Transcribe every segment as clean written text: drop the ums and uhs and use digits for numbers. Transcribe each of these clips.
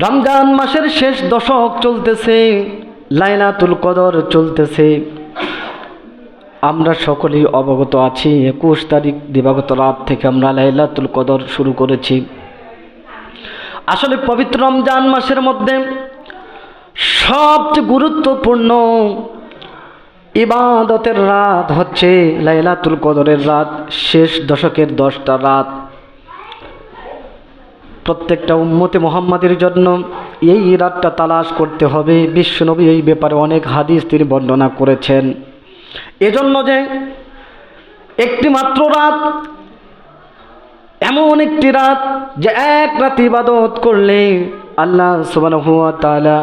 রমজান মাসের শেষ দশক চলতেছে, লাইলাতুল কদর চলতেছে। আমরা সকলেই অবগত আছি 21 তারিখ দিবাগত রাত থেকে আমরা লাইলাতুল কদর শুরু করেছি। আসলে পবিত্র রমজান মাসের মধ্যে সবচেয়ে গুরুত্বপূর্ণ ইবাদতের রাত হচ্ছে লাইলাতুল কদরের রাত, শেষ দশকের 10টা রাত। প্রত্যেকটা উম্মতে মুহাম্মাদের জন্য এই রাতটা তালাশ করতে হবে। বিশ্বনবী এই ব্যাপারে অনেক হাদিস তিনি বর্ণনা করেছেন। এজন্য যে একটি মাত্র রাত, এমন একটি রাত যে এক রাত ইবাদত করলে আল্লাহ সুবহানাহু ওয়া তাআলা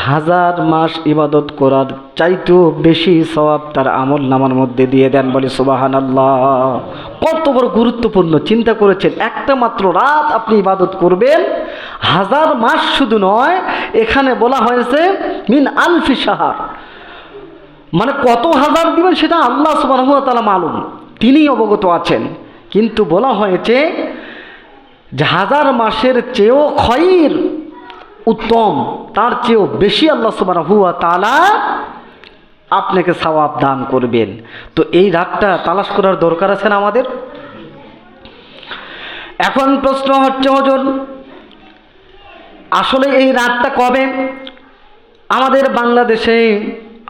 1000 মাস ইবাদত করার চাইতেও বেশি সওয়াব তার আমল নামার মধ্যে দিয়ে দেন। বলি সুবহানাল্লাহ। কত বড় গুরুত্বপূর্ণ, চিন্তা করেছেন? একটা মাত্র রাত আপনি ইবাদত করবেন, 1000 মাস শুধু নয়, এখানে বলা হয়েছে মিন আলফি শাহর, মানে কত হাজার দিবেন সেটা আল্লাহ সুবহানাহু ওয়া তাআলা মালুম, তিনি অবগত আছেন। কিন্তু বলা হয়েছে যে 1000 মাসের চেয়েও খয়র, উত্তম, তার চেয়েও বেশি আল্লাহ সুবহানাহু ওয়া তাআলা আপনাকে সওয়াব দান করবেন। তো এই রাতটা তালাশ করার দরকার আছে না আমাদের? এখন প্রশ্ন হচ্ছে, হুজুর আসলে এই রাতটা কবে? আমাদের বাংলাদেশে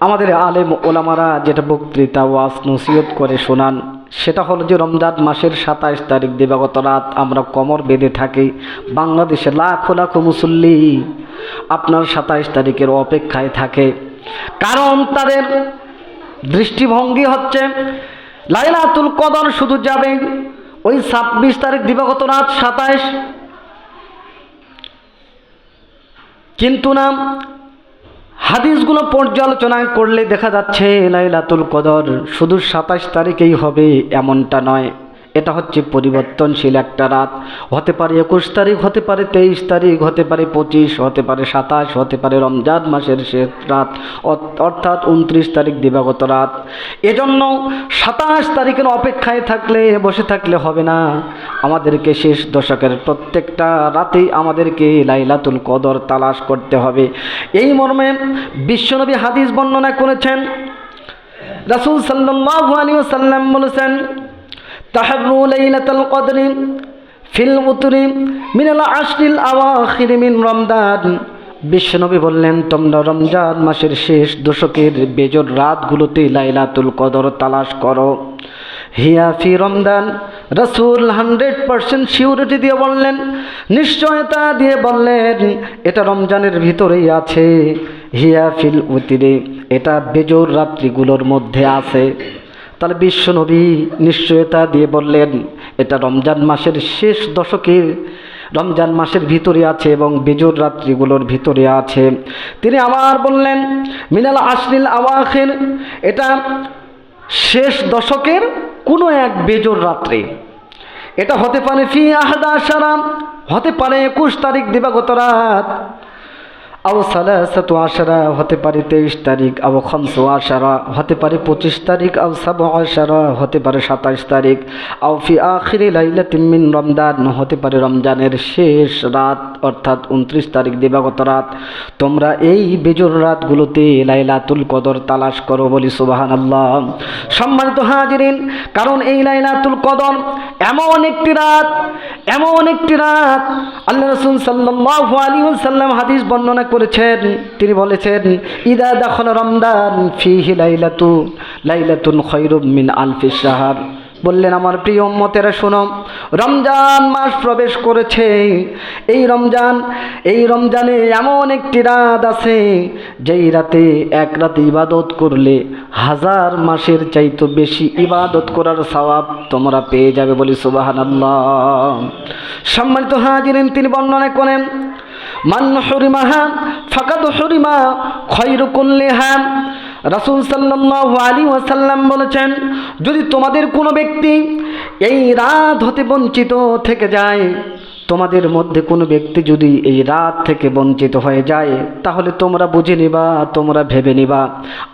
আমাদের আলেম ওলামারা যেটা বক্তৃতা ওয়াজ নসিহত করে শোনান, সেটা হলো যে রমজান মাসের 27 তারিখ দিবাগত রাত আমরা কমর বেঁধে থাকি। বাংলাদেশে লাখো লাখো মুসল্লি আপনার 27 তারিখের অপেক্ষায় থাকে, কারণ তাদের দৃষ্টিভঙ্গি হচ্ছে লাইলাতুল কদর শুধু যাবে ওই 26 তারিখ দিবাগত রাত 27, কিন্তু না, হাদিসগুলো পর্যালোচনা করলে দেখা যাচ্ছে লাইলাতুল কদর শুধু 27 তারিখেই হবে এমনটা নয়। এটা হচ্ছে পরিবর্তনশীল একটা রাত, হতে পারে 21 তারিখ, হতে পারে 23 তারিখ, হতে পারে 25, হতে পারে 27, হতে পারে রমজান মাসের শেষ রাত অর্থাৎ 29 তারিখ দিবাগত রাত। এজন্য 27 তারিখের অপেক্ষায় থাকলে, বসে থাকলে হবে না, আমাদেরকে শেষ দশকের প্রত্যেকটা রাতেই আমাদেরকে লাইলাতুল কদর তালাশ করতে হবে। এই মর্মে বিশ্বনবী হাদিস বর্ণনা করেছেন। রাসূল সাল্লাল্লাহু আলাইহি ওয়াসাল্লাম বলেছেন, তাহাররু লাইলাতুল কদরি ফিল উতরি মিনাল আশরিল আওয়াখির মিন রমজান। বিশ্বনবী বললেন, তোমরা রমজান মাসের শেষ দশকের বেজোড় রাতগুলোতে লাইলাতুল কদর তালাশ করো। হিয়া ফি রমজান। রাসূল 100% সিউরিটি দিয়ে বললেন, নিশ্চয়তা দিয়ে বললেন, এটা রমজানের ভিতরেই আছে। হিয়া ফিল উতরি, এটা বেজোড় রাত্রিগুলোর মধ্যে আছে। তাহলে বিশ্বনবী নিশ্চয়তা দিয়ে বললেন এটা রমজান মাসের শেষ দশকে, রমজান মাসের ভিতরে আছে এবং বেজোড় রাত্রিগুলোর ভিতরে আছে। তিনি আবার বললেন মিনাল আশরিল আওয়াখির, এটা শেষ দশকের কোনো এক বেজোড় রাত্রি। এটা হতে পারে ফি 11, হতে পারে 21 তারিখ দিবাগত রাত, আও 13, হতে পারে 23 তারিখ, আও 15, হতে পারে 25 তারিখ, আও 17, হতে পারে 27 তারিখ, আও ফি আখিরি লাইলাতিন মিন রমজান, হতে পারে রমজানের শেষ রাত অর্থাৎ 29 তারিখ দিবাগত রাত। তোমরা এই বেজোড় রাতগুলোতে লাইলাতুল কদর তালাশ করো। বলি সুবহানাল্লাহ। সম্মানিত হাজিরিন, কারণ এই লাইলাতুল কদর এমন একটি রাত, এমন একটি রাত, আল্লাহ রাসূল সাল্লাল্লাহু আলাইহি ওয়াসাল্লাম হাদিস বর্ণনা করেছেন। তিনি বলেছেন, ইদা দাখালা রমজান ফিহি লাইলাতুন খায়রুম মিন আলফি শাহর। বললেন, আমার প্রিয় উম্মতেরা শোনো, রমজান মাস প্রবেশ করেছে। এই রমজানে এমন একটি রাত আছে যেই রাতে এক রাতে ইবাদত করলে 1000 মাসের চাইতে বেশি ইবাদত করার সওয়াব তোমরা পেয়ে যাবে। বলি সুবহানাল্লাহ। সম্মানিত হাজিরিন, তিনি বর্ণনা করেন, মান হুরিমাহা ফাকাদ হুরিমা খায়রু কুল্লিহা। রাসূল সাল্লাল্লাহু আলাইহি ওয়াসাল্লাম বলেছেন, যদি তোমাদের কোনো ব্যক্তি এই রাত হতে বঞ্চিত থেকে যায়, তোমাদের মধ্যে কোনো ব্যক্তি যদি এই রাত থেকে বঞ্চিত হয়ে যায়, তাহলে তোমরা বুঝে নিবা, তোমরা ভেবে নিবা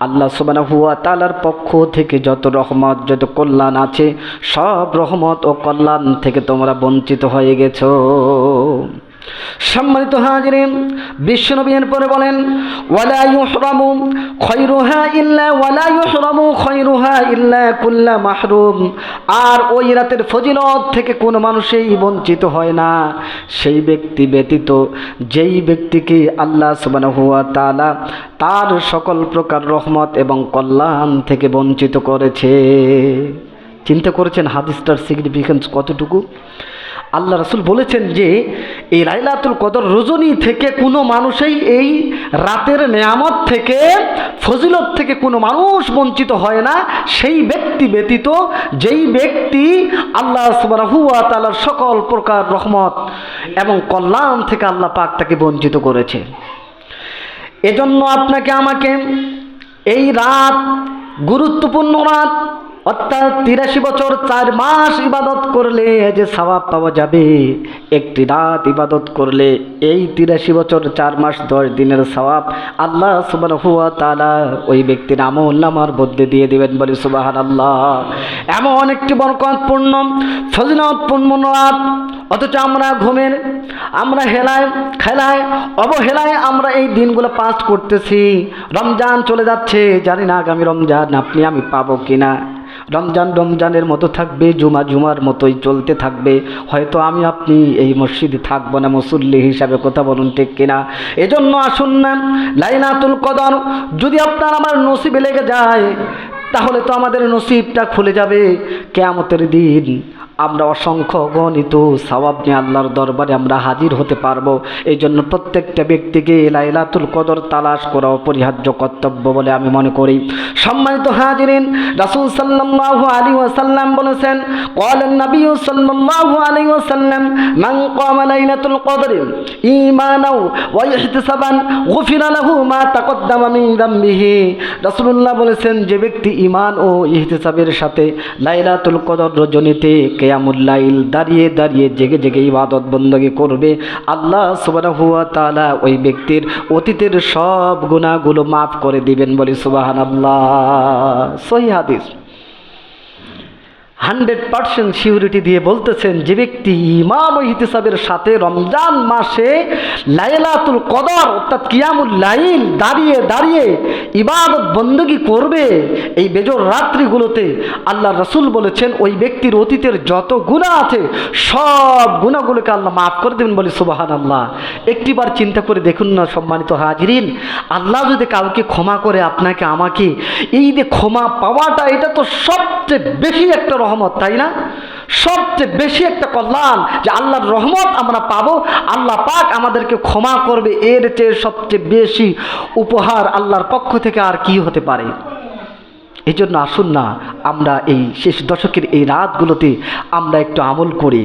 আল্লাহ সুবহানাহু ওয়া তাআলার পক্ষ থেকে যত রহমত, যত কল্যাণ আছে, সব রহমত ও কল্যাণ থেকে তোমরা বঞ্চিত হয়ে গেছো। সম্মানিত হাজিরিন, বিশ্বনবী এরপরে বলেন ওয়ালা ইউহরামু খায়রুহা ইল্লা কুল্লা মাহরুম। আর ওই রাতের ফজিলত থেকে কোনো মানুষই বঞ্চিত হয় না সেই ব্যক্তি ব্যতীত যেই ব্যক্তিকে আল্লাহ সুবহানাহু ওয়া তাআলা তার সকল প্রকার রহমত এবং কল্যাণ থেকে বঞ্চিত করেছে। চিন্তা করেছেন হাদিসটার সিগনিফিকেন্স কতটুকু? আল্লাহ রাসূল বলেছেন যে এই লাইলাতুল কদর রজনী থেকে কোনো মানুষই, এই রাতের নেয়ামত থেকে, ফজিলত থেকে কোনো মানুষ বঞ্চিত হয় না সেই ব্যক্তি ব্যতীত যেই ব্যক্তি আল্লাহ সুবহানাহু ওয়া তাআলার সকল প্রকার রহমত এবং কল্যাণ থেকে আল্লাহ পাক তাকে বঞ্চিত করেছে। এজন্য আপনাকে আমাকে এই রাত, গুরুত্বপূর্ণ রাত, অর্থাৎ 83 বছর 4 মাস ইবাদত করলে যে সওয়াব পাওয়া যাবে, একটি রাত ইবাদত করলে এই 83 বছর 4 মাস 10 দিনের সওয়াব আল্লাহ সুবহানাহু ওয়া তাআলা ওই ব্যক্তির আমলনামার মধ্যে দিয়ে দিবেন, বলি সুবহানাল্লাহ। এমন একটি বরকতপূর্ণ ফজিলতপূর্ণ রাত, অথচ আমরা ঘুমের, আমরা হেলায় খেলায় অবহেলায় আমরা এই দিনগুলো পাস করতেছি। রমজান চলে যাচ্ছে, জানি না আগামী রমজান আপনি আমি পাবো কিনা। রমজান রমজানের মতো থাকবে, জুমা জুমার মতোই চলতে থাকবে। হয়তো আমি আপনি এই মসজিদে থাকবো না মুসল্লি হিসাবে, কথা বলুন ঠিক কিনা? এজন্য আসুন না, লাইলাতুল কদর যদি আপনার আমার নসিবে লেগে যায় তাহলে তো আমাদের নসিবটা খুলে যাবে। কিয়ামতের দিন আমরা অসংখ্য গণিত সওয়াব নিয়ে আল্লাহর দরবারে আমরা হাজির হতে পারবো। এই জন্য প্রত্যেকটা ব্যক্তিকে লাইলাতুল কদর তালাশ করা অপরিহার্য কর্তব্য বলে আমি মনে করি। সম্মানিত হাজিরিন, রাসূল সাল্লাল্লাহু আলাইহি ওয়াসাল্লাম বলেছেন, ক্বালান নবী সাল্লাল্লাহু আলাইহি ওয়াসাল্লাম, মান ক্বামা লাইলাতুল কদরি ঈমানাও ওয়া ইহতিসাবান গুফিরা লাহু মা তাকদ্দামা মিন যামবিহি। রাসূলুল্লাহ বলেছেন, যে ব্যক্তি ঈমান ও ইহতিসাবের সাথে লাইলাতুল কদর রজনীতে কিয়ামুল লাইল দাঁড়িয়ে দাঁড়িয়ে জেগে জেগে ইবাদত বندگی করবে, আল্লাহ সুবহানাহু ওয়া তাআলা ওই ব্যক্তির অতীতের সব গুনাহগুলো মাফ করে দিবেন, বলি সুবহানাল্লাহ। সহিহ হাদিস, 100% সিউরিটি দিয়ে বলতেছেন, যে ব্যক্তি ঈমান ও ইহতিসাবের সাথে রমজান মাসে লাইলাতুল কদর অর্থাৎ কিয়ামুল লাইল দাঁড়িয়ে দাঁড়িয়ে ইবাদত বندگی করবে এই বেজর রাত্রিগুলোতে, আল্লাহ রাসূল বলেছেন ওই ব্যক্তির অতীতের যত গুনাহ আছে সব গুনাহগুলোকে আল্লাহ মাফ করে দেবেন, বলি সুবহানাল্লাহ। একটিবার চিন্তা করে দেখুন না সম্মানিত হাজিরিন, আল্লাহ যদি কাউকে ক্ষমা করে আপনাকে আমাকে, এই যে ক্ষমা পাওয়াটা এটা তো সবচেয়ে বেশি একটা রহমত, তাই না? সবচেয়ে বেশি একটা কল্যাণ যে আল্লাহর রহমত আমরা পাবো, আল্লাহ পাক আমাদেরকে ক্ষমা করবে, এর চেয়ে সবচেয়ে বেশি উপহার আল্লাহর পক্ষ থেকে আর কি হতে পারে? এই জন্য আসুন না আমরা এই শেষ দশকের এই রাতগুলোতে আমরা একটু আমল করি।